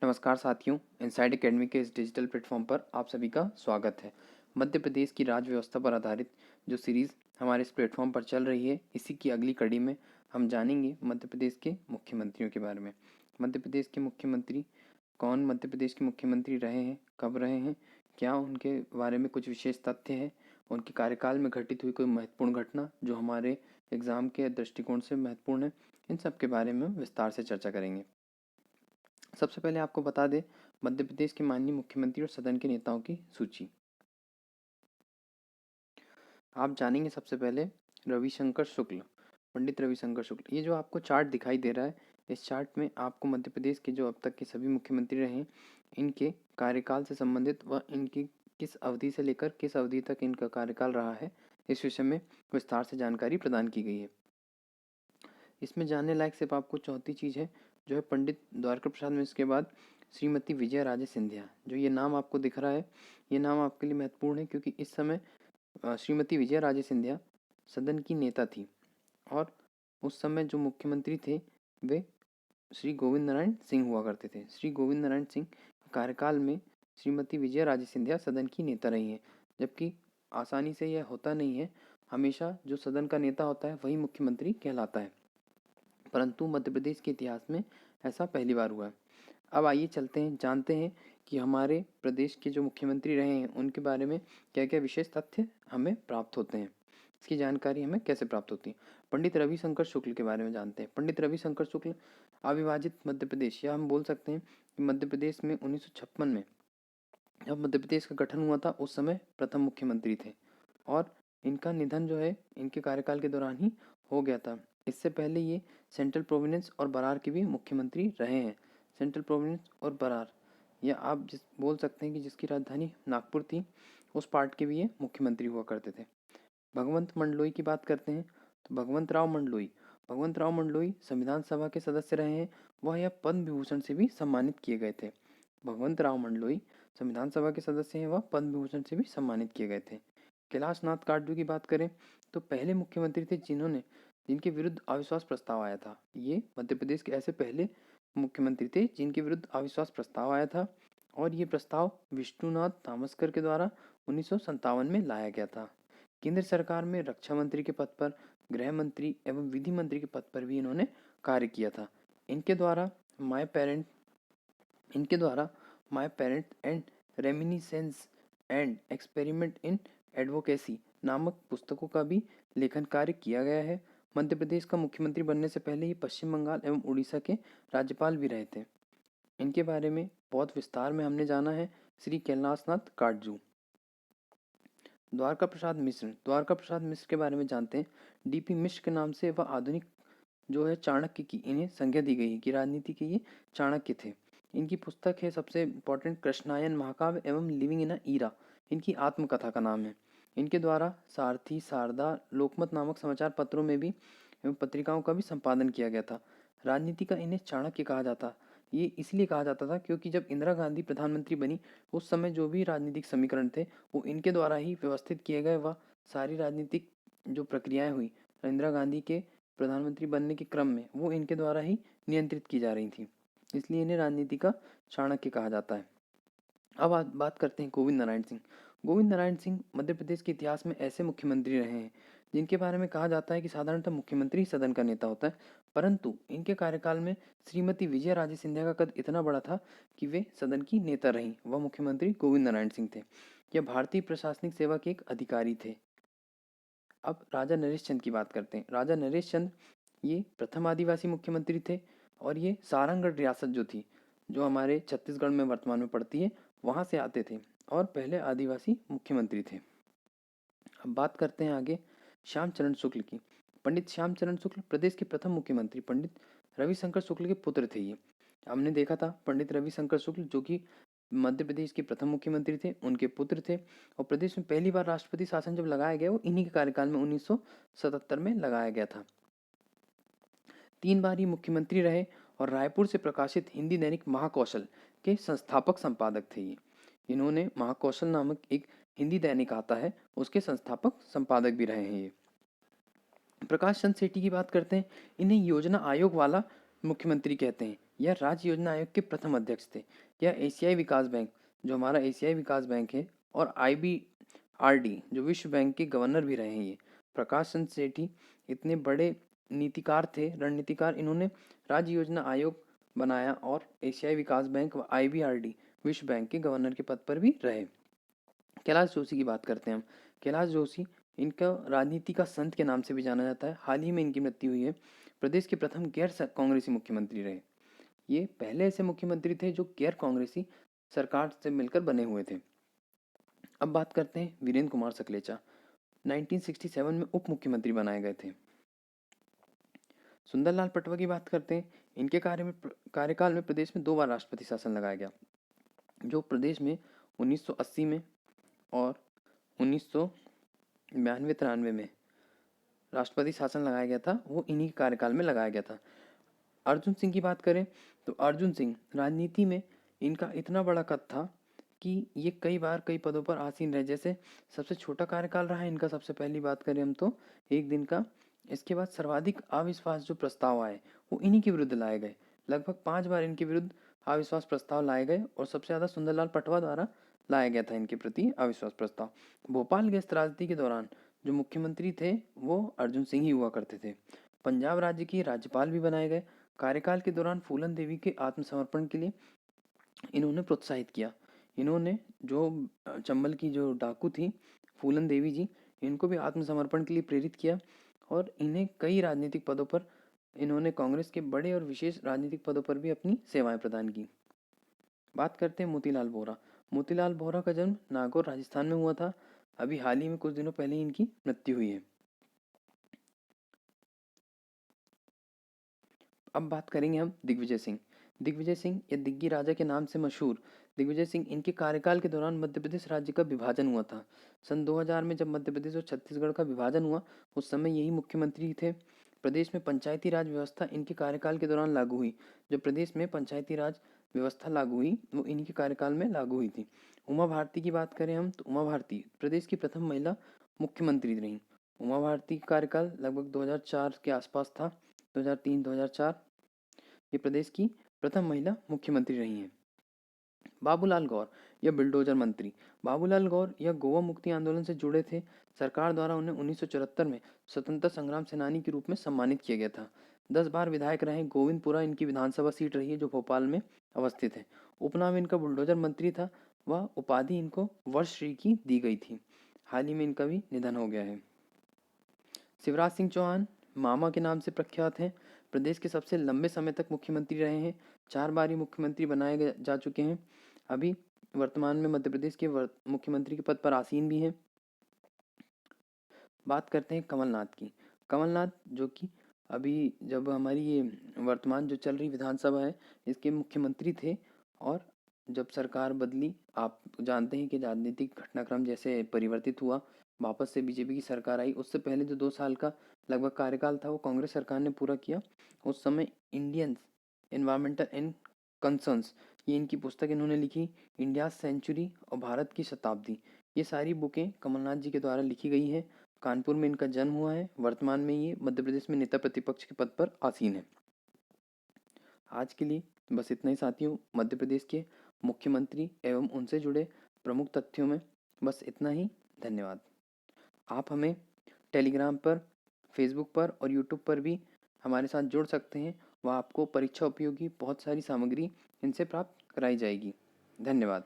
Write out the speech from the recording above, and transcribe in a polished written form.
नमस्कार साथियों, inside academy के इस डिजिटल प्लेटफॉर्म पर आप सभी का स्वागत है। मध्य प्रदेश की राज्य व्यवस्था पर आधारित जो सीरीज़ हमारे इस प्लेटफॉर्म पर चल रही है, इसी की अगली कड़ी में हम जानेंगे मध्य प्रदेश के मुख्यमंत्रियों के बारे में। मध्य प्रदेश के मुख्यमंत्री कौन मध्य प्रदेश के मुख्यमंत्री रहे हैं, कब रहे हैं, क्या उनके बारे में कुछ विशेष तथ्य हैं, उनके कार्यकाल में घटित हुई कोई महत्वपूर्ण घटना जो हमारे एग्ज़ाम के दृष्टिकोण से महत्वपूर्ण है, इन सब के बारे में विस्तार से चर्चा करेंगे। सबसे पहले आपको बता दें मध्य प्रदेश के माननीय मुख्यमंत्री और सदन के नेताओं की सूची। आप जानेंगे सबसे पहले रविशंकर शुक्ल, पंडित रविशंकर शुक्ल। ये जो आपको चार्ट दिखाई दे रहा है, इस चार्ट में आपको मध्य प्रदेश के जो अब तक के सभी मुख्यमंत्री रहे हैं, इनके कार्यकाल से संबंधित व इनकी किस अवधि से लेकर किस अवधि तक इनका कार्यकाल रहा है, इस विषय में विस्तार से जानकारी प्रदान की गई है। इसमें जानने लायक सिर्फ आपको चौथी चीज़ है, जो है पंडित द्वारका प्रसाद मिश्र के बाद श्रीमती विजया राजे सिंधिया। जो ये नाम आपको दिख रहा है, ये नाम आपके लिए महत्वपूर्ण है क्योंकि इस समय श्रीमती विजया राजे सिंधिया सदन की नेता थी और उस समय जो मुख्यमंत्री थे वे श्री गोविंद नारायण सिंह हुआ करते थे। श्री गोविंद नारायण सिंह कार्यकाल में श्रीमती विजया राजे सिंधिया सदन की नेता रही हैं, जबकि आसानी से यह होता नहीं है। हमेशा जो सदन का नेता होता है वही मुख्यमंत्री कहलाता है, परंतु मध्य प्रदेश के इतिहास में ऐसा पहली बार हुआ है। अब आइए चलते हैं, जानते हैं कि हमारे प्रदेश के जो मुख्यमंत्री रहे हैं उनके बारे में क्या क्या विशेष तथ्य हमें प्राप्त होते हैं, इसकी जानकारी हमें कैसे प्राप्त होती है। पंडित रविशंकर शुक्ल के बारे में जानते हैं। पंडित रविशंकर शुक्ल अविभाजित मध्य प्रदेश, या हम बोल सकते हैं कि मध्य प्रदेश में 1956 में जब मध्य प्रदेश का गठन हुआ था उस समय प्रथम मुख्यमंत्री थे और इनका निधन जो है इनके कार्यकाल के दौरान ही हो गया था। इससे पहले ये सेंट्रल प्रोविंस और बरार के भी मुख्यमंत्री रहे हैं। सेंट्रल प्रोविंस और बरार, या आप जिस बोल सकते हैं कि जिसकी राजधानी नागपुर थी, उस पार्ट के भी ये मुख्यमंत्री हुआ करते थे। भगवंत मंडलोई की बात करते हैं तो भगवंत राव मंडलोई संविधान सभा के सदस्य रहे हैं। वह यह पद्म विभूषण से भी सम्मानित किए गए थे। भगवंत राव मंडलोई संविधान सभा के सदस्य हैं, वह पद्म विभूषण से भी सम्मानित किए गए थे। कैलाश नाथ काटजू की बात करें तो पहले मुख्यमंत्री थे जिनके विरुद्ध अविश्वास प्रस्ताव आया था। ये मध्य प्रदेश के ऐसे पहले मुख्यमंत्री थे जिनके विरुद्ध अविश्वास प्रस्ताव आया था और ये प्रस्ताव विष्णुनाथ तामस्कर के द्वारा 1957 में लाया गया था। केंद्र सरकार में रक्षा मंत्री के पद पर, गृह मंत्री एवं विधि मंत्री के पद पर भी इन्होंने कार्य किया था। इनके द्वारा my parent and reminiscence and experiment in advocacy नामक पुस्तकों का भी लेखन कार्य किया गया है। मध्य प्रदेश का मुख्यमंत्री बनने से पहले ही पश्चिम बंगाल एवं उड़ीसा के राज्यपाल भी रहे थे। इनके बारे में बहुत विस्तार में हमने जाना है। श्री कैलाशनाथ काटजू। द्वारका प्रसाद मिश्र के बारे में जानते हैं। डीपी मिश्र के नाम से वह आधुनिक जो है चाणक्य की इन्हें संज्ञा दी गई है कि राजनीति के ये चाणक्य थे। इनकी पुस्तक है सबसे इम्पोर्टेंट कृष्णायन महाकाव्य एवं लिविंग इन अ ईरा, इनकी आत्मकथा का नाम है। इनके द्वारा सारथी, शारदा, लोकमत नामक समाचार पत्रों में भी एवं पत्रिकाओं का भी संपादन किया गया था। राजनीति का इन्हें चाणक्य कहा जाता, ये इसलिए कहा जाता था क्योंकि जब इंदिरा गांधी प्रधानमंत्री बनी उस समय जो भी राजनीतिक समीकरण थे वो इनके द्वारा ही व्यवस्थित किए गए। वह सारी राजनीतिक जो प्रक्रियाएं हुई इंदिरा गांधी के प्रधानमंत्री बनने के क्रम में वो इनके द्वारा ही नियंत्रित की जा रही थी, इसलिए इन्हें राजनीति का चाणक्य कहा जाता है। अब बात करते हैं गोविंद नारायण सिंह। गोविंद नारायण सिंह मध्य प्रदेश के इतिहास में ऐसे मुख्यमंत्री रहे हैं जिनके बारे में कहा जाता है कि साधारणतः मुख्यमंत्री ही सदन का नेता होता है, परंतु इनके कार्यकाल में श्रीमती विजया राजे सिंधिया का कद इतना बड़ा था कि वे सदन की नेता रहीं। वह मुख्यमंत्री गोविंद नारायण सिंह थे। यह भारतीय प्रशासनिक सेवा के एक अधिकारी थे। अब राजा नरेश चंद की बात करते हैं। राजा नरेश चंद ये प्रथम आदिवासी मुख्यमंत्री थे और ये सारंगगढ़ रियासत जो थी, जो हमारे छत्तीसगढ़ में वर्तमान में पड़ती है, वहाँ से आते थे और पहले आदिवासी मुख्यमंत्री थे। अब बात करते हैं आगे श्यामचरण शुक्ल की। पंडित श्यामचरण शुक्ल प्रदेश के प्रथम मुख्यमंत्री पंडित रविशंकर शुक्ल के पुत्र थे। ये हमने देखा था पंडित रविशंकर शुक्ल जो कि मध्य प्रदेश के प्रथम मुख्यमंत्री थे, उनके पुत्र थे और प्रदेश में पहली बार राष्ट्रपति शासन जब लगाया गया वो इन्हीं के कार्यकाल में 1977 में लगाया गया था। 3 बार ये मुख्यमंत्री रहे और रायपुर से प्रकाशित हिंदी दैनिक महाकौशल के संस्थापक संपादक थे। ये इन्होंने महाकौशल नामक एक हिंदी दैनिक आता है उसके संस्थापक संपादक भी रहे हैं। ये प्रकाश चंद्र सेठी की बात करते हैं। इन्हें योजना आयोग वाला मुख्यमंत्री कहते हैं। यह राज्य योजना आयोग के प्रथम अध्यक्ष थे। यह एशियाई विकास बैंक, जो हमारा एशियाई विकास बैंक है, और IBRD जो विश्व बैंक के गवर्नर भी रहे हैं। ये प्रकाश चंद्र सेठी इतने बड़े नीतिकार थे, रणनीतिकार, इन्होंने राज्य योजना आयोग बनाया और एशियाई विकास बैंक व IBRD विश्व बैंक के गवर्नर के पद पर भी रहे। कैलाश जोशी की बात करते हैं हम। कैलाश जोशी, इनका राजनीति का संत के नाम से भी जाना जाता है। हाल ही में इनकी मृत्यु हुई है। प्रदेश के प्रथम गैर कांग्रेसी मुख्यमंत्री रहे। ये पहले ऐसे मुख्यमंत्री थे जो गैर कांग्रेसी सरकार से मिलकर बने हुए थे। अब बात करते हैं वीरेंद्र कुमार सकलेचा। 1967 में उप मुख्यमंत्री बनाए गए थे। सुंदरलाल पटवा की बात करते हैं। इनके कार्यकाल में प्रदेश में 2 बार राष्ट्रपति शासन लगाया गया, जो प्रदेश में 1980 में और 1992-93 में राष्ट्रपति शासन लगाया गया था, वो इन्हीं के कार्यकाल में लगाया गया था। अर्जुन सिंह की बात करें तो अर्जुन सिंह, राजनीति में इनका इतना बड़ा कद था कि ये कई बार कई पदों पर आसीन रहे। जैसे सबसे छोटा कार्यकाल रहा है इनका, सबसे पहली बात करें हम तो 1 दिन का। इसके बाद सर्वाधिक अविश्वास जो प्रस्ताव आए वो इन्हीं के विरुद्ध लाए गए। लगभग 5 बार इनके विरुद्ध अविश्वास प्रस्ताव लाए गए और सबसे ज़्यादा सुंदरलाल पटवा द्वारा लाया गया था इनके प्रति अविश्वास प्रस्ताव। भोपाल गैस त्रासदी के दौरान जो मुख्यमंत्री थे वो अर्जुन सिंह ही हुआ करते थे। पंजाब राज्य की राज्यपाल भी बनाए गए। कार्यकाल के दौरान फूलन देवी के आत्मसमर्पण के लिए इन्होंने प्रोत्साहित किया। इन्होंने जो चंबल की जो डाकू थी फूलन देवी जी, इनको भी आत्मसमर्पण के लिए प्रेरित किया और इन्हें कई राजनीतिक पदों पर, इन्होंने कांग्रेस के बड़े और विशेष राजनीतिक पदों पर भी अपनी सेवाएं प्रदान की। बात करते हैं मोतीलाल वोरा। मोतीलाल वोरा का जन्म नागौर राजस्थान में हुआ था। अभी हाल ही में कुछ दिनों पहले ही इनकी मृत्यु हुई है। अब बात करेंगे हम दिग्विजय सिंह। दिग्विजय सिंह या दिग्गी राजा के नाम से मशहूर दिग्विजय सिंह, इनके कार्यकाल के दौरान मध्य प्रदेश राज्य का विभाजन हुआ था। सन 2000 में जब मध्य प्रदेश और छत्तीसगढ़ का विभाजन हुआ, उस समय यही मुख्यमंत्री थे। प्रदेश में पंचायती राज व्यवस्था इनके कार्यकाल के दौरान लागू हुई। जब प्रदेश में पंचायती राज व्यवस्था लागू हुई वो इनके कार्यकाल में लागू हुई थी। उमा भारती की बात करें हम तो उमा भारती प्रदेश की प्रथम महिला मुख्यमंत्री रही। उमा भारती का कार्यकाल लगभग 2004 के आसपास था, 2003-2004। ये प्रदेश की प्रथम महिला मुख्यमंत्री रही हैं। बाबूलाल गौर या बुलडोजर मंत्री। बाबूलाल गौर यह गोवा मुक्ति आंदोलन से जुड़े थे। सरकार द्वारा उन्हें 1974 में स्वतंत्रता संग्राम सेनानी के रूप में सम्मानित किया गया था। 10 बार विधायक रहे। गोविंदपुरा इनकी विधानसभा सीट रही है जो भोपाल में अवस्थित है। उपनाम इनका बुलडोजर मंत्री था। वह उपाधि इनको वर्षश्री की दी गई थी। हाल ही में इनका भी निधन हो गया है। शिवराज सिंह चौहान मामा के नाम से प्रख्यात हैं। प्रदेश के सबसे लंबे समय तक मुख्यमंत्री रहे हैं। 4 बार ही मुख्यमंत्री बनाए जा चुके हैं। अभी वर्तमान में मध्य प्रदेश के मुख्यमंत्री के पद पर आसीन भी हैं। बात करते हैं कमलनाथ की। कमलनाथ जो कि अभी जब हमारी ये वर्तमान जो चल रही विधानसभा है इसके मुख्यमंत्री थे, और जब सरकार बदली, आप जानते हैं कि राजनीतिक घटनाक्रम जैसे परिवर्तित हुआ, वापस से बीजेपी की सरकार आई। उससे पहले जो 2 साल का लगभग कार्यकाल था वो कांग्रेस सरकार ने पूरा किया। उस समय इंडियंस एनवायरमेंटल एंड कंसर्न्स, ये इनकी पुस्तक इन्होंने लिखी। इंडिया सेंचुरी और भारत की शताब्दी, ये सारी बुकें कमलनाथ जी के द्वारा लिखी गई हैं। कानपुर में इनका जन्म हुआ है। वर्तमान में ये मध्य प्रदेश में नेता प्रतिपक्ष के पद पर आसीन है। आज के लिए बस इतना ही साथियों। मध्य प्रदेश के मुख्यमंत्री एवं उनसे जुड़े प्रमुख तथ्यों में बस इतना ही। धन्यवाद। आप हमें टेलीग्राम पर, फेसबुक पर और यूट्यूब पर भी हमारे साथ जुड़ सकते हैं। वह आपको परीक्षा उपयोगी बहुत सारी सामग्री इनसे प्राप्त कराई जाएगी। धन्यवाद।